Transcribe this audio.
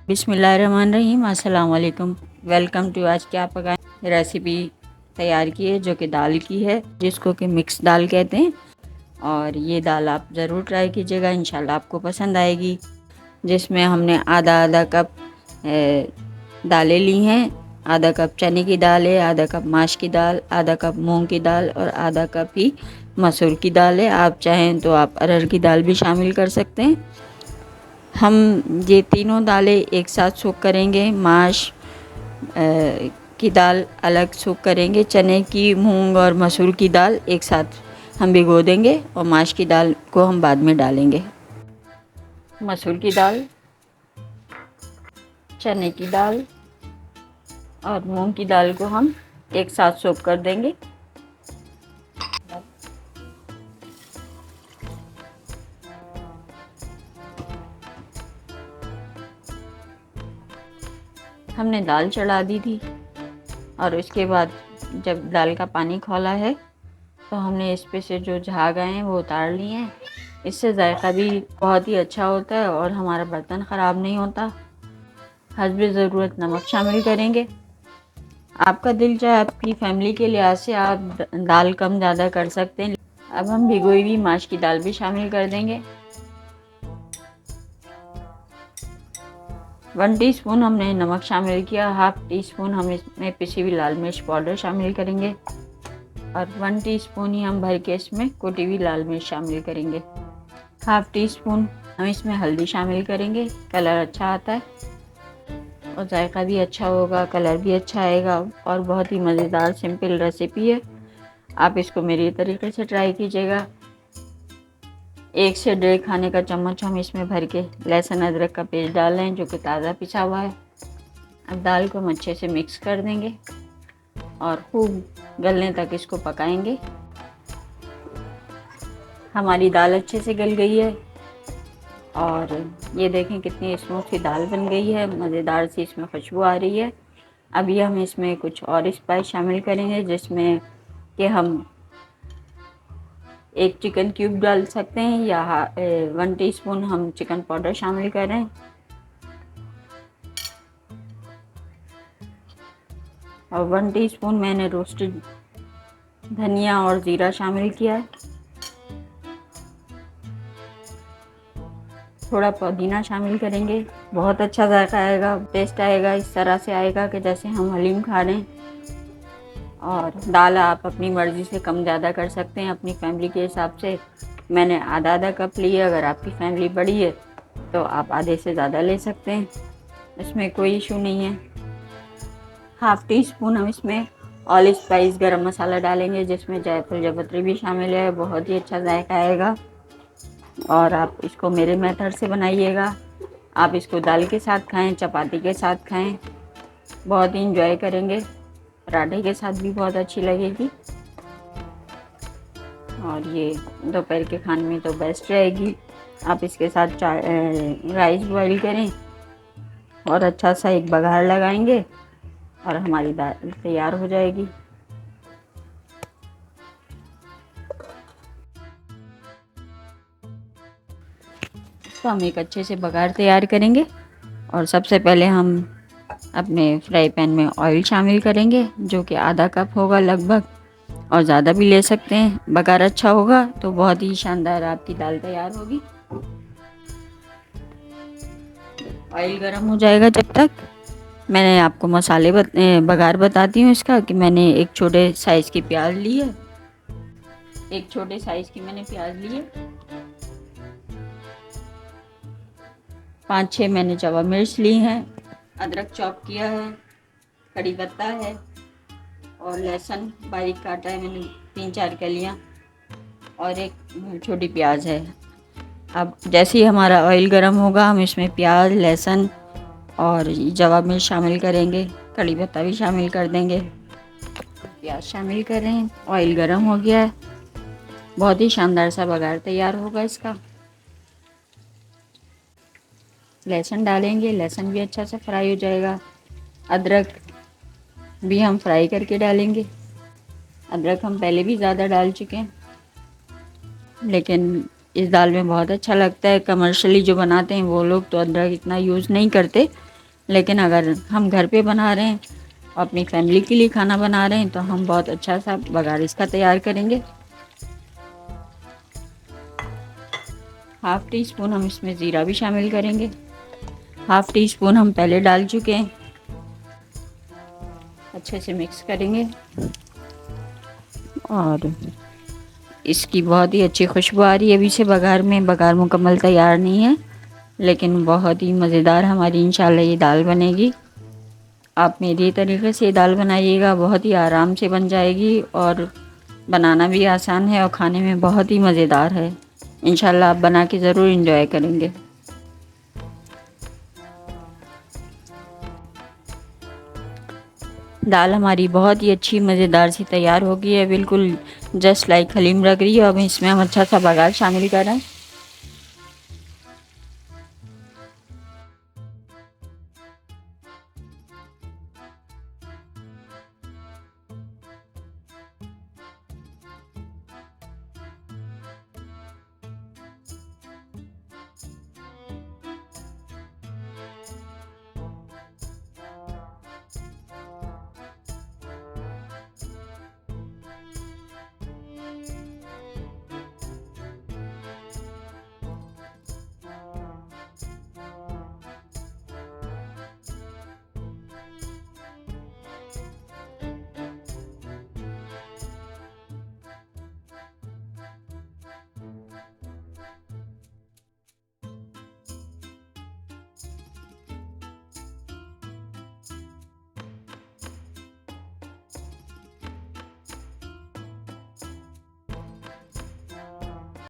बिस्मिल्लाहिर्रहमानिर्रहीम, अस्सलाम वालेकुम। वेलकम टू आज क्या पकाएं रेसिपी तैयार की है जो कि दाल की है, जिसको कि मिक्स दाल कहते हैं। और ये दाल आप ज़रूर ट्राई कीजिएगा, इंशाल्लाह आपको पसंद आएगी। जिसमें हमने आधा आधा कप दालें ली हैं। आधा कप चने की दाल है, आधा कप माश की दाल, आधा कप मूंग की दाल और आधा कप ही मसूर की दाल है। आप चाहें तो आप अरहर की दाल भी शामिल कर सकते हैं। हम ये तीनों दालें एक साथ सूख करेंगे। माश की दाल अलग सूख करेंगे, चने की, मूंग और मसूर की दाल एक साथ हम भिगो देंगे और माश की दाल को हम बाद में डालेंगे। मसूर की दाल, चने की दाल और मूंग की दाल को हम एक साथ सोख कर देंगे। हमने दाल चढ़ा दी थी और उसके बाद जब दाल का पानी खौला है तो हमने इस पे से जो झाग आए हैं वो उतार लिए हैं। इससे जायका भी बहुत ही अच्छा होता है और हमारा बर्तन ख़राब नहीं होता। हस्बे ज़रूरत नमक शामिल करेंगे। आपका दिल चाहे आपकी फैमिली के लिहाज से आप दाल कम ज़्यादा कर सकते हैं। अब हम भिगोई हुई माश की दाल भी शामिल कर देंगे। 1 टीस्पून हमने नमक शामिल किया। 1/2 टीस्पून हम इसमें पिसी हुई लाल मिर्च पाउडर शामिल करेंगे और 1 टीस्पून ही हम भर के इसमें कुटी हुई लाल मिर्च शामिल करेंगे। 1/2 टीस्पून हम इसमें हल्दी शामिल करेंगे। कलर अच्छा आता है और जायका भी अच्छा होगा, कलर भी अच्छा आएगा और बहुत ही मज़ेदार सिंपल रेसिपी है। आप इसको मेरे तरीके से ट्राई कीजिएगा। 1 से 1.5 खाने का चम्मच हम इसमें भर के लहसुन अदरक का पेस्ट डाल रहे हैं जो कि ताज़ा पिसा हुआ है। अब दाल को हम अच्छे से मिक्स कर देंगे और खूब गलने तक इसको पकाएंगे। हमारी दाल अच्छे से गल गई है और ये देखें कितनी स्मूथ सी दाल बन गई है, मज़ेदार सी इसमें खुशबू आ रही है। अभी हम इसमें कुछ और स्पाइस शामिल करेंगे, जिसमें कि हम 1 चिकन क्यूब डाल सकते हैं या 1 टीस्पून हम चिकन पाउडर शामिल करें और 1 टीस्पून मैंने रोस्टेड धनिया और ज़ीरा शामिल किया है। थोड़ा पुदीना शामिल करेंगे, बहुत अच्छा जायका आएगा, टेस्ट आएगा। इस तरह से आएगा कि जैसे हम हलीम खा रहे हैं। और दाल आप अपनी मर्ज़ी से कम ज़्यादा कर सकते हैं अपनी फैमिली के हिसाब से। मैंने आधा आधा कप ली है, अगर आपकी फैमिली बड़ी है तो आप आधे से ज़्यादा ले सकते हैं, इसमें कोई इशू नहीं है। 1/2 टीस्पून हम इसमें ऑल स्पाइस गरम मसाला डालेंगे, जिसमें जायफल जावित्री भी शामिल है। बहुत ही अच्छा जायका आएगा और आप इसको मेरे मेथड से बनाइएगा। आप इसको दाल के साथ खाएं, चपाती के साथ खाएं, बहुत ही इंजॉय करेंगे। पराठे के साथ भी बहुत अच्छी लगेगी और ये दोपहर के खाने में तो बेस्ट रहेगी। आप इसके साथ राइस बॉईल करें और अच्छा सा एक बघार लगाएंगे और हमारी दाल तैयार हो जाएगी। तो हम एक अच्छे से बघार तैयार करेंगे और सबसे पहले हम अपने फ्राई पैन में ऑयल शामिल करेंगे, जो कि आधा कप होगा लगभग, और ज़्यादा भी ले सकते हैं। बघार अच्छा होगा तो बहुत ही शानदार आपकी दाल तैयार होगी। ऑयल गर्म हो जाएगा जब तक मैंने आपको बघार बताती हूँ इसका, कि मैंने एक छोटे साइज़ की प्याज ली है। एक छोटे साइज़ की मैंने प्याज ली है। 5-6 मैंने चवा मिर्च ली हैं। अदरक चॉप किया है, कड़ी पत्ता है और लहसुन बारीक काटा है मैंने 3-4 कलियाँ और एक छोटी प्याज है। अब जैसे ही हमारा ऑयल गर्म होगा हम इसमें प्याज, लहसुन और जवा मिर्च शामिल करेंगे, कड़ी पत्ता भी शामिल कर देंगे। प्याज शामिल कर रहे हैं, ऑयल गर्म हो गया है, बहुत ही शानदार सा बघार तैयार होगा इसका। लहसुन डालेंगे, लहसुन भी अच्छा सा फ्राई हो जाएगा। अदरक भी हम फ्राई करके डालेंगे। अदरक हम पहले भी ज़्यादा डाल चुके हैं, लेकिन इस दाल में बहुत अच्छा लगता है। कमर्शियली जो बनाते हैं वो लोग तो अदरक इतना यूज़ नहीं करते, लेकिन अगर हम घर पे बना रहे हैं, अपनी फैमिली के लिए खाना बना रहे हैं, तो हम बहुत अच्छा सा बघार इसका तैयार करेंगे। हाफ़ टी स्पून हम इसमें ज़ीरा भी शामिल करेंगे। हाफ़ टी स्पून हम पहले डाल चुके हैं। अच्छे से मिक्स करेंगे और इसकी बहुत ही अच्छी खुशबू आ रही है अभी से बघार में। बघार मुकम्मल तैयार नहीं है, लेकिन बहुत ही मज़ेदार हमारी इंशाल्लाह ये दाल बनेगी। आप मेरी तरीके से दाल बनाइएगा, बहुत ही आराम से बन जाएगी और बनाना भी आसान है और खाने में बहुत ही मज़ेदार है। इंशाल्लाह आप बना के ज़रूर एंजॉय करेंगे। दाल हमारी बहुत ही अच्छी मज़ेदार सी तैयार हो गई है, बिल्कुल जस्ट लाइक हलीम लग रही है। अब इसमें हम अच्छा सा बघार शामिल कर रहे हैं।